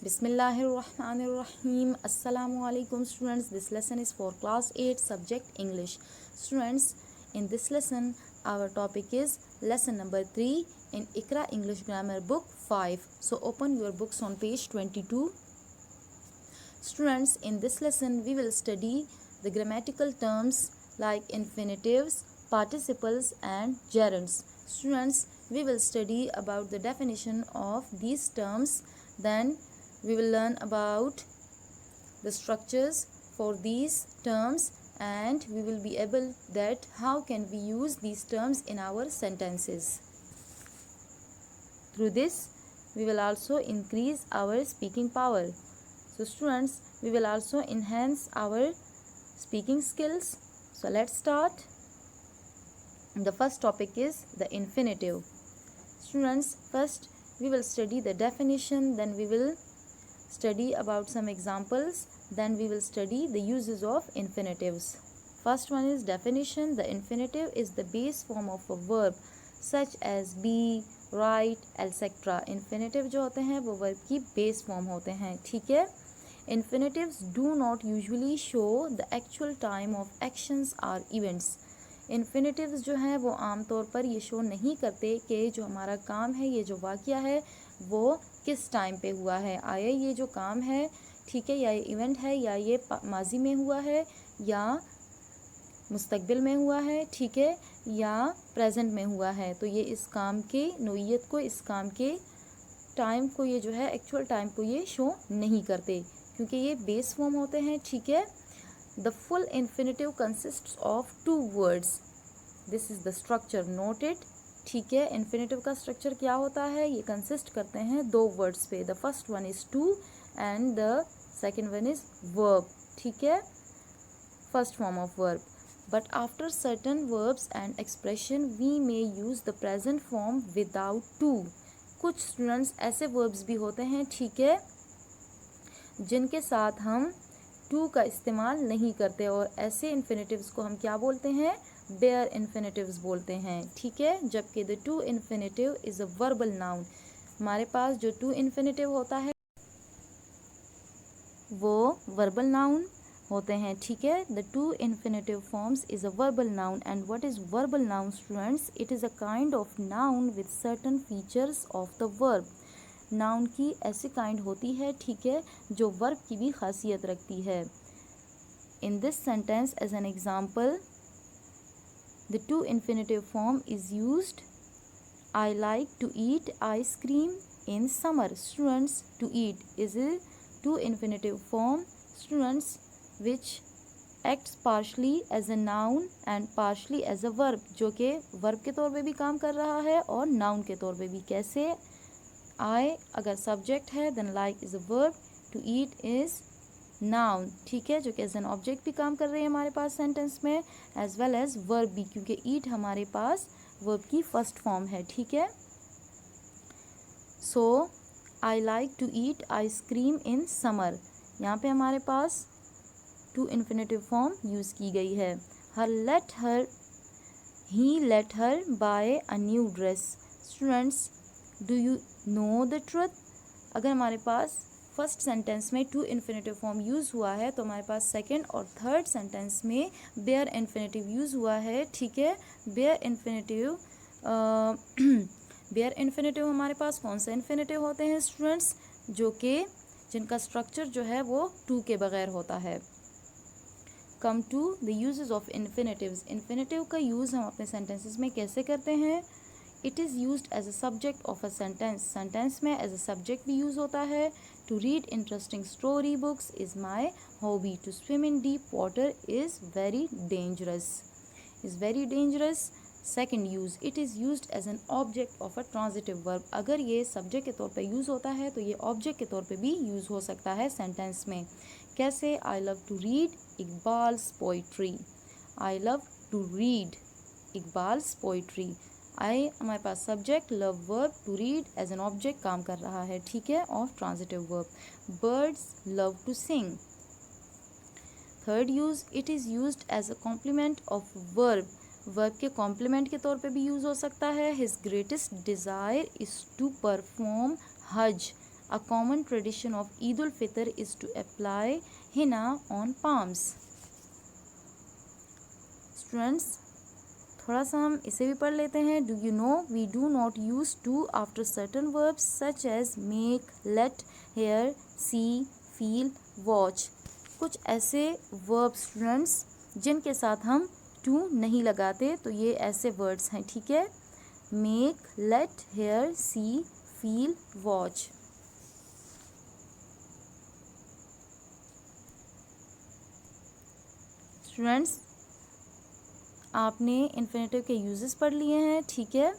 Bismillahirrahmanirrahim. Assalamu alaikum students. This lesson is for class 8 subject English. Students, in this lesson our topic is lesson number 3 in Iqra English Grammar book 5. So open your books on page 22. Students, in this lesson we will study the grammatical terms like infinitives, participles and gerunds. Students, we will study about the definition of these terms. Then we will learn about the structures for these terms and we will be able that how can we use these terms in our sentences. Through this, we will also increase our speaking power. So students, we will also enhance our speaking skills. So let's start. The first topic is the infinitive. Students, first we will study the definition, then we will study about some examples, then we will study the uses of infinitives. First one is definition. The infinitive is the base form of a verb such as be, write, etc. Infinitive जो होते हैं वो verb की base form होते हैं, ठीक है. Infinitives do not usually show the actual time of actions or events. Infinitives जो हैं वो आमतौर पर ये शो नहीं करते कि जो हमारा काम है, ये जो वाक़या है वो किस टाइम पे हुआ है. आया ये जो काम है, ठीक है, या ये इवेंट है, या ये माजी में हुआ है, या मुस्तकबिल में हुआ है, ठीक है, या प्रेजेंट में हुआ है. तो ये इस काम के नोयत को, इस काम के टाइम को, ये जो है एक्चुअल टाइम को ये शो नहीं करते क्योंकि ये बेस फॉर्म होते हैं, ठीक है. The full infinitive consists of 2 words. This is the structure, note it, ठीक है. इन्फिनेटिव का स्ट्रक्चर क्या होता है? ये कंसिस्ट करते हैं 2 वर्ड्स पे. The first one is to and the second one is verb, ठीक है, first form of verb. But after certain verbs and expression we may use the present form without to. कुछ students ऐसे verbs भी होते हैं, ठीक है, जिनके साथ हम टू का इस्तेमाल नहीं करते और ऐसे इन्फिनेटिव्स को हम क्या बोलते हैं? बेयर इन्फिनेटिव्स बोलते हैं, ठीक है. जबकि the to infinitive is a verbal noun. हमारे पास जो टू इन्फिनेटिव होता है वो वर्बल नाउन होते हैं, ठीक है. The to infinitive forms is a verbal noun. And what is verbal noun students? It is a kind of noun with certain features of the verb. Noun की ऐसी kind होती है, ठीक है, जो वर्ब की भी खासियत रखती है. In this sentence as an example the to infinitive form is used. I like to eat ice cream in summer. Students, to eat is a to infinitive form students which acts partially as a noun and partially as a verb, जो कि verb के तौर पे भी काम कर रहा है और नाउन के तौर पे भी. कैसे? I अगर सब्जेक्ट है then like is a verb, to eat is noun, ठीक है, जो कि एज एन ऑब्जेक्ट भी काम कर रही है हमारे पास सेंटेंस में, एज वेल एज वर्ब भी, क्योंकि ईट हमारे पास वर्ब की फर्स्ट फॉर्म है, ठीक है. So I like to eat ice cream in summer. यहाँ पे हमारे पास टू इन्फिनेटिव फॉर्म यूज़ की गई है. He let her buy a new dress. Students, do you know the truth? अगर हमारे पास फर्स्ट सेंटेंस में टू इन्फिनेटिव फॉर्म यूज़ हुआ है तो हमारे पास सेकंड और थर्ड सेंटेंस में बेयर इन्फिनेटिव यूज़ हुआ है, ठीक है. बेयर इन्फिनेटिव बेयर इन्फिनेटिव हमारे पास कौन से इन्फिनेटिव होते हैं स्टूडेंट्स? जो कि जिनका स्ट्रक्चर जो है वो टू के बगैर होता है. Come to the uses of infinitives. Infinitive का यूज़ हम अपने सेंटेंसेस में कैसे करते हैं? It is used as a subject of a sentence. Sentence में एज अ सब्जेक्ट भी यूज़ होता है. To read interesting story books is my hobby. To swim in deep water is very dangerous. Second use, it is used as an object of a transitive verb. अगर ये subject के तौर पे use होता है तो ये ऑब्जेक्ट के तौर पे भी यूज़ हो सकता है सेंटेंस में. कैसे? I love to read Iqbal's poetry. I love to read Iqbal's poetry. I हमारे पास subject, love verb, to read as an object काम कर रहा है, ठीक है, of transitive verb. Birds love to sing. Third use, it is used as a complement of verb. Verb के complement के तौर पे भी यूज़ हो सकता है. His greatest desire is to perform Hajj. A common tradition of Eid al-Fitr is to apply henna on palms. Students, थोड़ा सा हम इसे भी पढ़ लेते हैं. Do you know we do not use to after certain verbs such as make, let, hear, see, feel, watch. कुछ ऐसे verbs students जिनके साथ हम to नहीं लगाते, तो ये ऐसे words हैं. ठीक है, make, let, hear, see, feel, watch. Students, आपने इन्फिनेटिव के यूजेस पढ़ लिए हैं. ठीक है,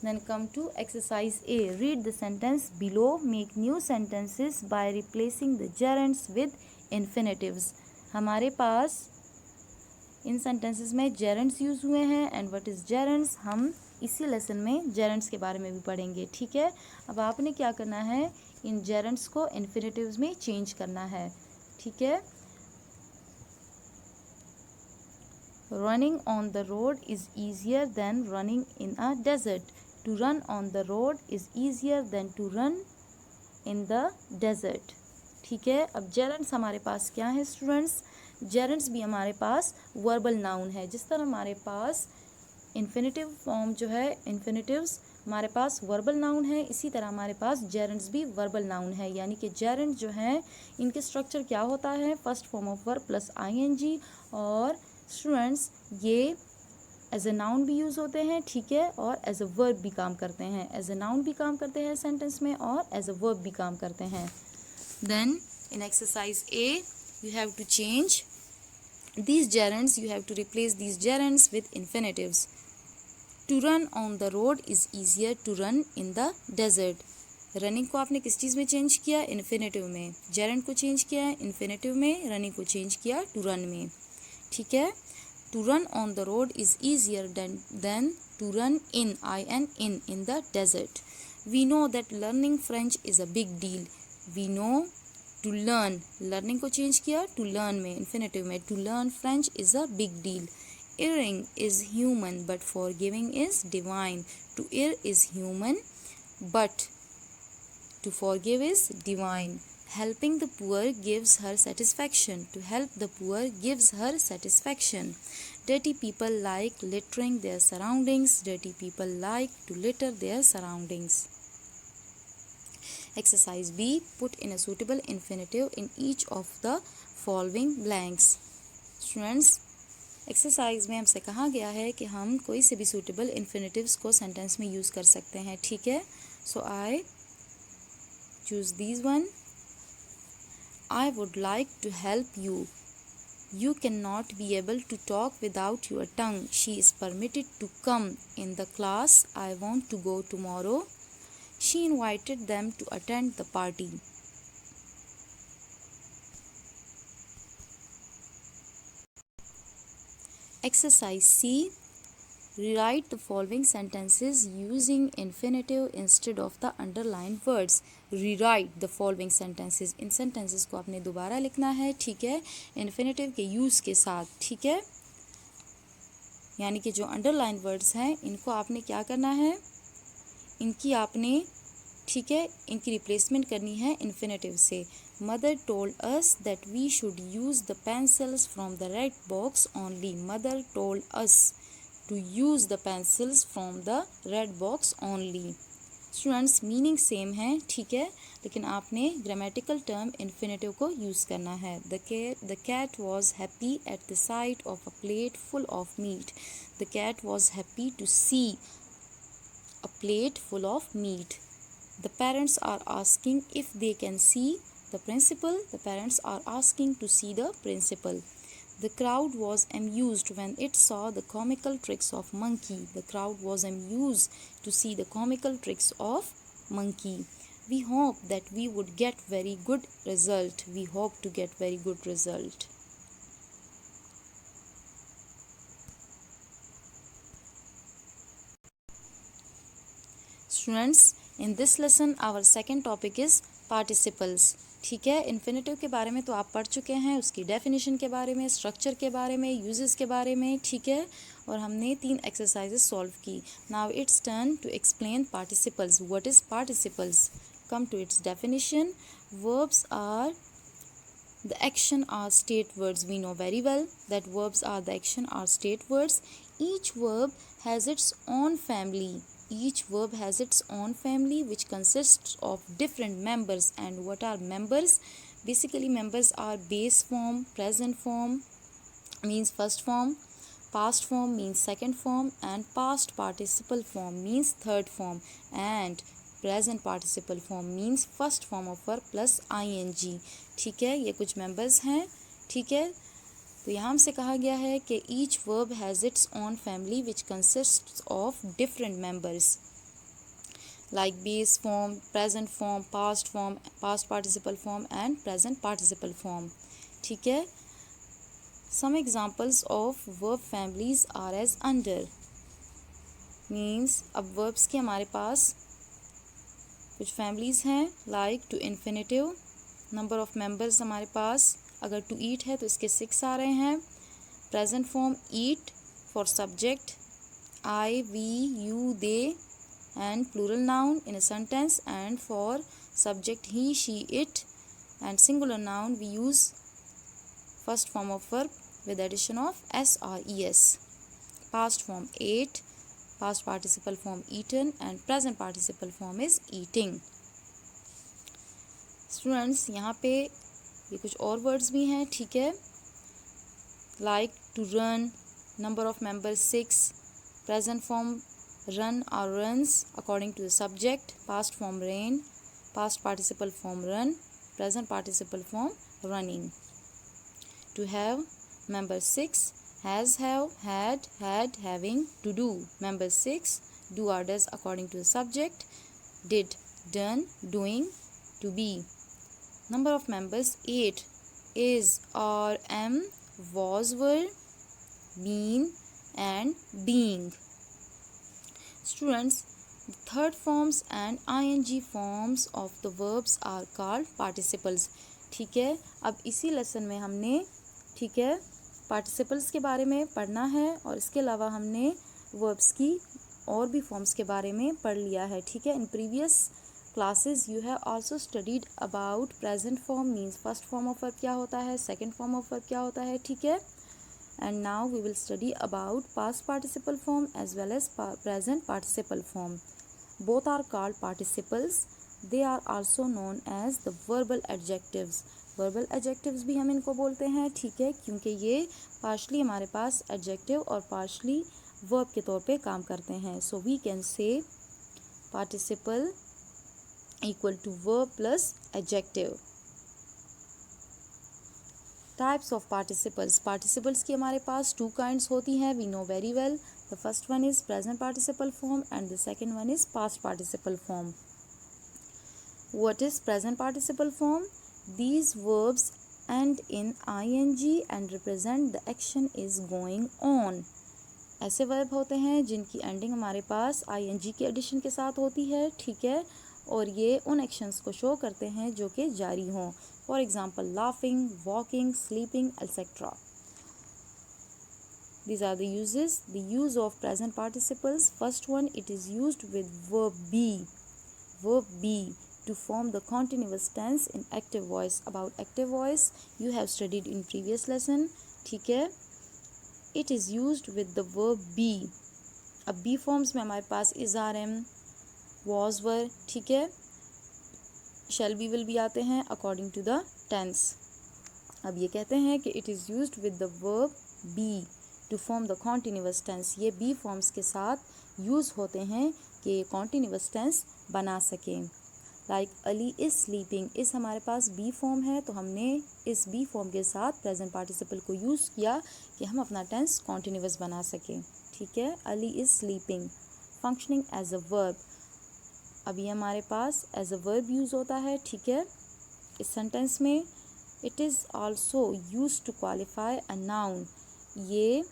then come to exercise A. Read the sentence below, make new sentences by replacing the gerunds with infinitives. हमारे पास इन सेंटेंसेस में जेरेंड्स यूज हुए हैं. एंड व्हाट इज जेरेंड्स, हम इसी लेसन में जेरेंड्स के बारे में भी पढ़ेंगे. ठीक है, अब आपने क्या करना है, इन जेरेंड्स को इन्फिनेटिव्स में चेंज करना है. ठीक है, running on the road is easier than running in a desert. To run on the road is easier than to run in the desert. ठीक है, अब जेरेंड्स हमारे पास क्या है स्टूडेंट्स, जेरेंड्स भी हमारे पास वर्बल नाउन है. जिस तरह हमारे पास इन्फिनेटिव फॉर्म जो है, इन्फिनेटिव्स हमारे पास वर्बल नाउन है, इसी तरह हमारे पास जेरेंड्स भी वर्बल नाउन है. यानी कि जेरेंड जो है, इनके स्ट्रक्चर क्या होता है, first form of verb plus ing. और स्टूडेंट्स ये एज ए नाउन भी यूज़ होते हैं. ठीक है, और एज ए वर्ब भी काम करते हैं. एज ए नाउन भी काम करते हैं सेंटेंस में, और एज ए वर्ब भी काम करते हैं. Then in exercise A you have to change these gerunds, you have to replace these gerunds with infinitives. To run on the road is easier to run in the desert. Running को आपने किस चीज़ में change किया, infinitive में. Gerund को change किया है infinitive में, रनिंग को चेंज किया टू रन में. ठीक है, to run on the road is easier than to run in in the desert. We know that learning French is a big deal. We know to learn, learning को change किया to learn में, infinitive में. To learn French is a big deal. Erring is human but forgiving is divine. To err is human but to forgive is divine. Helping the poor gives her satisfaction. To help the poor gives her satisfaction. Dirty people like littering their surroundings. Dirty people like to litter their surroundings. Exercise B. Put in a suitable infinitive in each of the following blanks. Students, exercise में हमसे कहा गया है कि हम कोई से भी सूटेबल इन्फिनेटिव्स को सेंटेंस में यूज़ कर सकते हैं. ठीक है, so I choose these one. I would like to help you. You cannot be able to talk without your tongue. She is permitted to come in the class. I want to go tomorrow. She invited them to attend the party. Exercise C. Rewrite the following sentences using infinitive instead of the underlined words. Rewrite the following sentences. In sentences को आपने दोबारा लिखना है. ठीक है, infinitive के use के साथ. ठीक है, यानी कि जो underlined words हैं इनको आपने क्या करना है, इनकी आपने, ठीक है, इनकी रिप्लेसमेंट करनी है इन्फिनेटिव से. Mother told us that we should use the pencils from the red box only. Mother told us to use the pencils from the red box only. Students, meaning same है. ठीक है, लेकिन आपने grammatical term infinitive को use करना है. The cat was happy at the sight of a plate full of meat. The cat was happy to see a plate full of meat. The parents are asking if they can see the principal. The parents are asking to see the principal. The crowd was amused when it saw the comical tricks of monkey. The crowd was amused to see the comical tricks of monkey. We hope that we would get very good result. We hope to get very good result. Students, in this lesson our second topic is participles. ठीक है, infinitive के बारे में तो आप पढ़ चुके हैं, उसकी डेफिनेशन के बारे में, स्ट्रक्चर के बारे में, यूजेस के बारे में. ठीक है, और हमने 3 एक्सरसाइजेस सॉल्व की. Now it's turn to explain participles. What is participles? come to its definition. Verbs are the action or state words. We know very well that verbs are the action or state words. Each verb has its own family. Each verb has its own family which consists of different members. And what are members? Basically, members are base form, present form means first form, past form means second form, and past participle form means third form, and present participle form means first form of verb plus ing. ठीक है, ये कुछ members हैं. ठीक है, तो यहाँ हमसे कहा गया है कि each verb has its own family which consists of different members like base form, present form, past participle form and present participle form. ठीक है, some examples of verb families are as under. means अब verbs के हमारे पास कुछ families हैं like to infinitive. number of members हमारे पास अगर to eat है तो इसके 6 आ रहे हैं. present form eat for subject, I, we, you, they and plural noun in a sentence, and for subject he, she, it, and singular noun we use first form of verb with addition of s or es. past form ate, past participle form eaten, and present participle form is eating. Students, यहाँ पे ये कुछ और words भी हैं. ठीक है, like to run, number of members 6, present form run or runs according to the subject, past form rain, past participle form run, present participle form running. To have, member 6, has, have, had, having. To do, member 6, do or does according to the subject, did, done, doing. To be, number of members 8, is or am, was, were, been and being. Students, the third forms and ing forms of the verbs are called participles. ठीक है, अब इसी lesson में हमने, ठीक है, participles के बारे में पढ़ना है और इसके अलावा हमने verbs की और भी forms के बारे में पढ़ लिया है. ठीक है, in previous classes you have also studied about present form means first form of verb क्या होता है, second form of verb क्या होता है. ठीक है, and now we will study about past participle form as well as present participle form. Both are called participles. They are also known as the verbal adjectives. verbal adjectives भी हम इनको बोलते हैं. ठीक है, क्योंकि ये partially हमारे पास adjective और partially verb के तौर पे काम करते हैं. So we can say participle equal to verb plus adjective. Types of participles. Participles की हमारे पास 2 kinds होती हैं. We know very well. The first one is present participle form and the second one is past participle form. What is present participle form? These verbs end in ing and represent the action is going on. ऐसे verb होते हैं जिनकी ending हमारे पास ing के addition के साथ होती है. ठीक है, और ये उन actions को show करते हैं जो कि जारी हों. For example, laughing, walking, sleeping, etc. These are the uses. The use of present participles. First one, it is used with verb be. Verb be to form the continuous tense in active voice. About active voice, you have studied in previous lesson. ठीक है, it is used with the verb be. अब be forms में हमारे पास is, are, am, was, were. ठीक है, shall be, will be आते हैं according to the tense. अब ये कहते हैं कि it is used with the verb be to form the continuous tense. ये be forms के साथ use होते हैं कि continuous tense बना सकें. like Ali is sleeping. इस हमारे पास be form है तो हमने इस be form के साथ present participle को use किया कि हम अपना tense continuous बना सकें. ठीक है, Ali is sleeping. functioning as a verb. अभी हमारे पास एज अ वर्ब यूज़ होता है. ठीक है, इस सेंटेंस में it is also use to qualify a noun. ये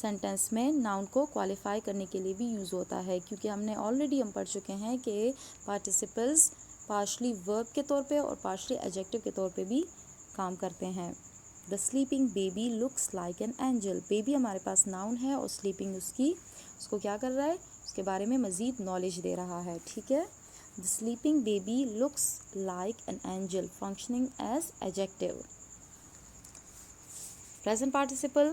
सेंटेंस में नाउन को क्वालिफाई करने के लिए भी यूज़ होता है क्योंकि हमने ऑलरेडी हम पढ़ चुके हैं कि पार्टिसिपल्स पार्शली वर्ब के तौर पे और पार्शली एडजेक्टिव के तौर पे भी काम करते हैं. The sleeping baby looks like an angel. Baby हमारे पास नाउन है और स्लीपिंग उसको क्या कर रहा है, उसके बारे में मज़ीद नॉलेज दे रहा है. ठीक है, The sleeping baby looks like an angel, functioning as adjective. Present participle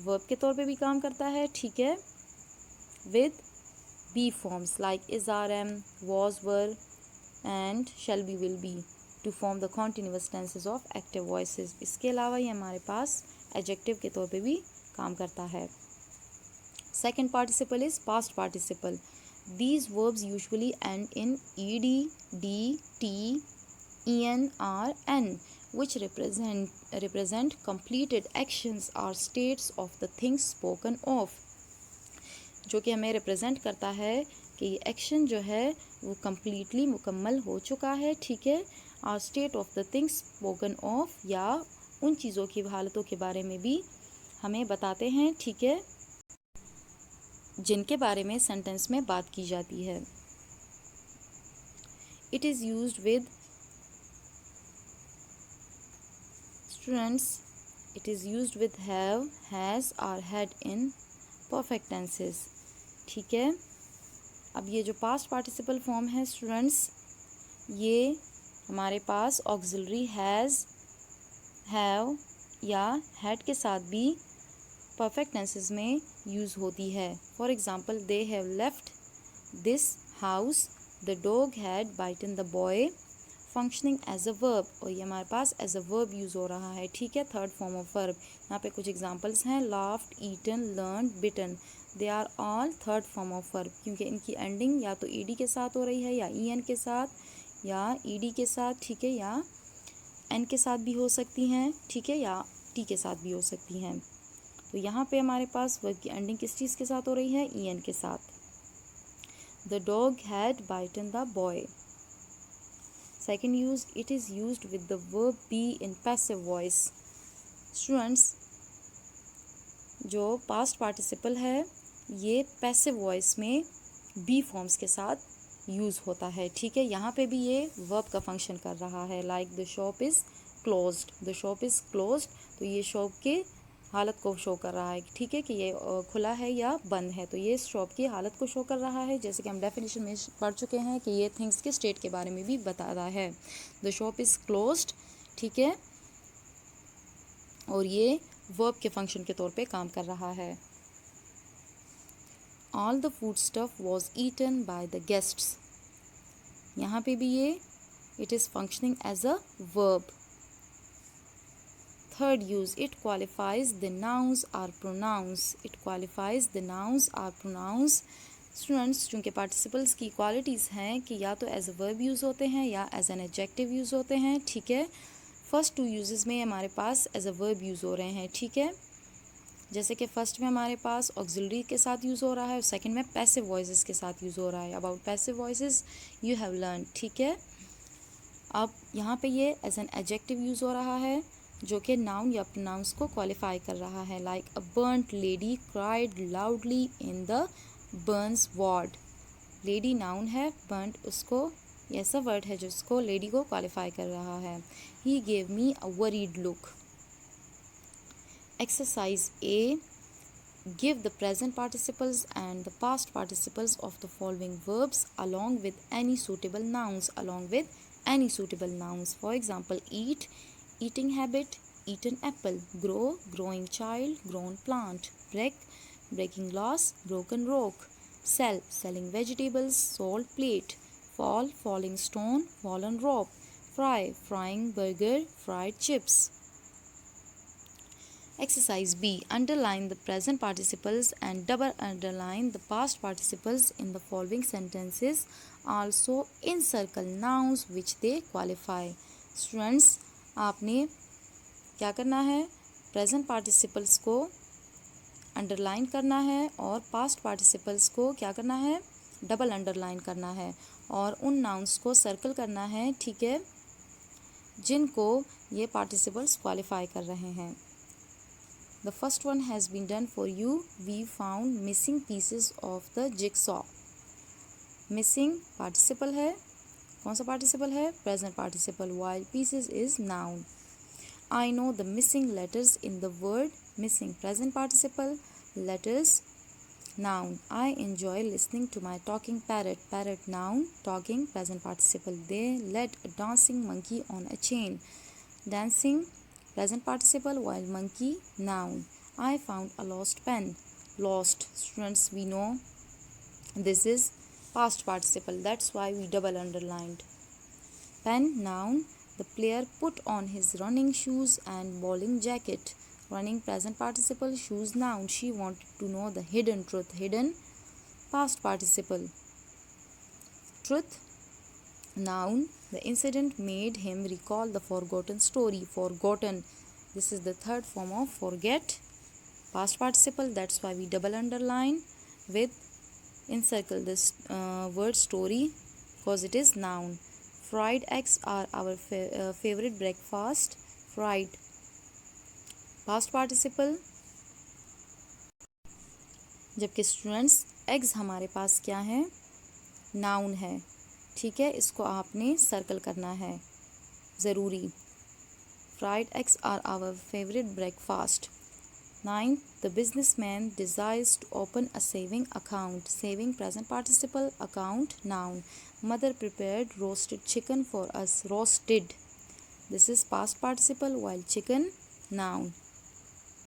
verb के तौर पे भी काम करता है, ठीक है, with be forms like is, are, am, was, were and shall be, will be to form the continuous tenses of active voices. इसके अलावा ये हमारे पास adjective के तौर पे भी काम करता है. Second participle is past participle. These verbs usually end in ed, d, t, en, r, n, which represent completed actions or states of the things spoken of. जो कि हमें रिप्रेजेंट करता है कि ये एक्शन जो है वो कम्प्लीटली मुकम्मल हो चुका है, ठीक है, और state of the things spoken of, या उन चीज़ों की हालतों के बारे में भी हमें बताते हैं, ठीक है, जिनके बारे में सेंटेंस में बात की जाती है. It is used with students, it is used with have, has और हैड इन परफेक्ट टेंसेस, ठीक है. अब ये जो पास्ट पार्टिसिपल फॉर्म है स्टूडेंट्स, ये हमारे पास ऑक्सिलरी हैज़, हैव या हैड के साथ भी परफेक्ट टेंसेस में यूज़ होती है. For example, they have left this house, the dog had bitten the boy, functioning as a verb, और ये हमारे पास एज अ वर्ब यूज़ हो रहा है, ठीक है, थर्ड फॉर्म ऑफ वर्ब. यहाँ पे कुछ एग्जांपल्स हैं, laughed, eaten, learn, bitten, they are all third form of verb, क्योंकि इनकी एंडिंग या तो ईडी के साथ हो रही है, या ईएन के साथ, या ईडी के साथ, ठीक है, या एन के साथ भी हो सकती हैं, ठीक है, या टी के साथ भी हो सकती हैं. तो यहाँ पे हमारे पास वर्ब की एंडिंग किस चीज़ के साथ हो रही है, ईएन के साथ. The dog had bitten the boy. Second use, it is used with the verb be in passive voice. Students, जो पास्ट पार्टिसिपल है ये पैसिव वॉइस में बी फॉर्म्स के साथ यूज़ होता है, ठीक है. यहाँ पे भी ये वर्ब का फंक्शन कर रहा है, like the shop is closed, the shop is closed, तो ये शॉप के हालत को शो कर रहा है, ठीक है, कि ये खुला है या बंद है, तो ये शॉप की हालत को शो कर रहा है. जैसे कि हम डेफिनेशन में पढ़ चुके हैं कि ये थिंग्स के स्टेट के बारे में भी बता रहा है. द शॉप इज़ क्लोज्ड, ठीक है, और ये वर्ब के फंक्शन के तौर पे काम कर रहा है. All the food stuff was eaten by the guests. यहाँ पे भी ये it is functioning as a verb. Third use, it qualifies the nouns or pronouns. It qualifies the nouns or pronouns. Students, चूँकि participles की qualities हैं कि या तो as a verb use होते हैं या as an adjective use होते हैं, ठीक है. फर्स्ट टू यूजेस में हमारे पास as a verb use हो रहे हैं, ठीक है. जैसे कि फर्स्ट में हमारे पास auxiliary के साथ यूज़ हो रहा है और सेकंड में passive voices के साथ यूज़ हो रहा है. About passive voices you have learned, ठीक है. अब यहाँ पे ये as an adjective यूज़ हो रहा है जो कि नाउन या प्रोनाउंस को क्वालिफाई कर रहा है, like a burnt lady cried loudly in the Burns ward. Lady noun है, बर्न्ट उसको ऐसा वर्ड है जिसको लेडी को क्वालिफाई कर रहा है. He gave me a worried look. Exercise A, give the present participles and the past participles of the following verbs along with any suitable nouns, along with any suitable nouns. For example, eat, eating habit, eaten apple, grow, growing child, grown plant, break, breaking glass, broken rock, sell, selling vegetables, sold plate, fall, falling stone, fallen rope, fry, frying burger, fried chips. Exercise B, underline the present participles and double underline the past participles in the following sentences. Also encircle nouns which they qualify. Students, आपने क्या करना है, present participles को underline करना है और past participles को क्या करना है, डबल अंडरलाइन करना है, और उन नाउन्स को सर्कल करना है, ठीक है, जिनको ये पार्टिसिपल्स क्वालिफाई कर रहे हैं. The first one has been done for you. We found missing pieces of the jigsaw. Missing participle है, कौन सा पार्टिसिपल है, present participle, while pieces is noun. I know the missing letters in the word. Missing present participle, letters noun. I enjoy listening to my talking parrot. Parrot noun. Talking present participle. They led a dancing monkey on a chain. Dancing present participle while monkey noun. I found a lost pen. Lost, students, we know this is past participle, that's why we double underlined. Pen noun. The player put on his running shoes and bowling jacket. Running present participle, shoes noun. She wanted to know the hidden truth. Hidden past participle. Truth noun. The incident made him recall the forgotten story. Forgotten, this is the third form of forget. Past participle, that's why we double underline with encircle this word story because it is noun. Fried eggs are our favorite breakfast. Fried past participle, जबकि students eggs हमारे पास क्या है, noun है. ठीक है, इसको आपने circle करना है ज़रूरी. Fried eggs are our favourite breakfast. 9th, the businessman desires to open a saving account. Saving present participle, account noun. Mother prepared roasted chicken for us. Roasted, this is past participle while chicken noun.